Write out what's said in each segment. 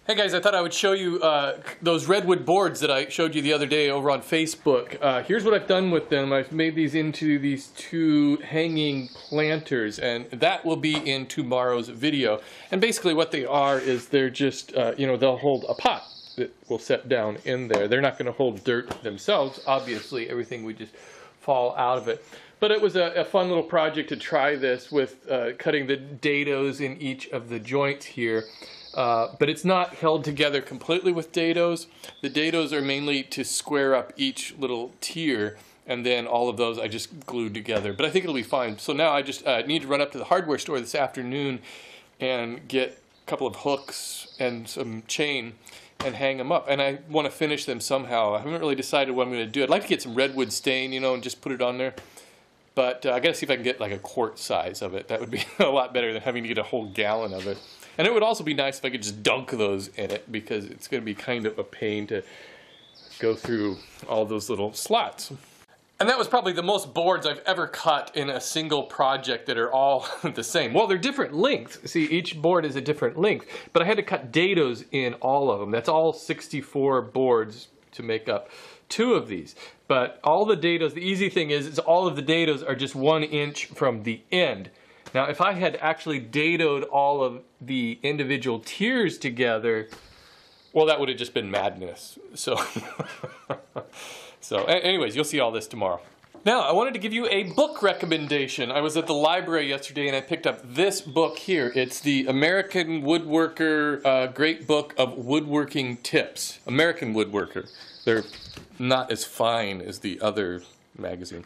Hey guys, I thought I would show you those redwood boards that I showed you the other day over on Facebook. Here's what I've done with them. I've made these into these two hanging planters, and that will be in tomorrow's video. And basically what they are is they're just, they'll hold a pot that will set down in there. They're not going to hold dirt themselves. Obviously, everything would just fall out of it. But it was a fun little project to try this with cutting the dados in each of the joints here. But it's not held together completely with dados. The dados are mainly to square up each little tier, and then all of those I just glued together. But I think it'll be fine. So now I just need to run up to the hardware store this afternoon and get a couple of hooks and some chain and hang them up. And I want to finish them somehow. I haven't really decided what I'm going to do. I'd like to get some redwood stain, and just put it on there. But I got to see if I can get like a quart size of it. That would be a lot better than having to get a whole gallon of it. And it would also be nice if I could just dunk those in it, because it's going to be kind of a pain to go through all those little slots. And that was probably the most boards I've ever cut in a single project that are all the same. Well, they're different lengths. See, each board is a different length, but I had to cut dados in all of them. That's all 64 boards to make up 2 of these. But all the dados, the easy thing is all of the dados are just 1 inch from the end. Now, if I had actually dadoed all of the individual tiers together, well, that would have just been madness. So, anyways, you'll see all this tomorrow. Now, I wanted to give you a book recommendation. I was at the library yesterday and I picked up this book here. It's the American Woodworker Great Book of Woodworking Tips. American Woodworker. They're not as fine as the other magazine.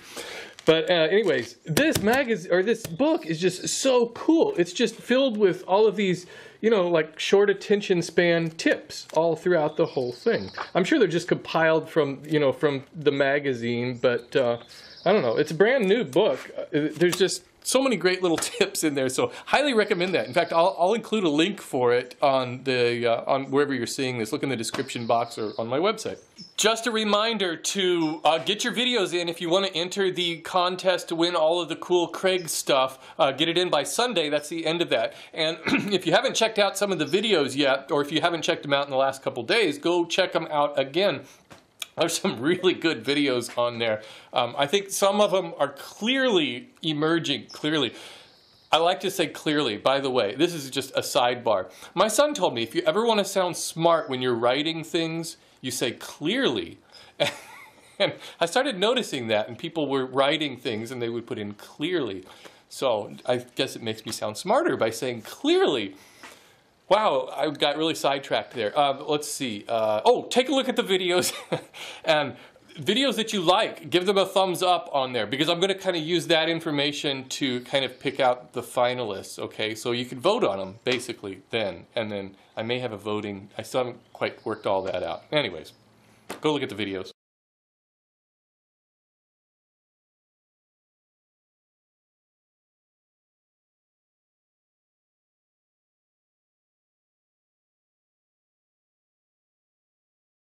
But anyways, this magazine or this book is just so cool. It's just filled with all of these, like short attention span tips all throughout the whole thing. I'm sure they're just compiled from, from the magazine, but I don't know. It's a brand new book. There's just so many great little tips in there, so highly recommend that. In fact, I'll include a link for it on the on wherever you're seeing this. Look in the description box or on my website. Just a reminder to get your videos in if you want to enter the contest to win all of the cool Craig stuff. Get it in by Sunday. That's the end of that. And if you haven't checked out some of the videos yet, or if you haven't checked them out in the last couple days, go check them out again. There's some really good videos on there. I think some of them are clearly emerging, clearly. I like to say clearly, by the way. This is just a sidebar. My son told me if you ever want to sound smart when you're writing things, you say clearly. And I started noticing that, and people were writing things and they would put in clearly. So I guess it makes me sound smarter by saying clearly. Wow, I got really sidetracked there. Let's see. Oh, take a look at the videos. And videos that you like, give them a thumbs up on there, because I'm going to kind of use that information to kind of pick out the finalists, okay? So you can vote on them, basically, then. And then I may have a voting. I still haven't quite worked all that out. Anyways, go look at the videos.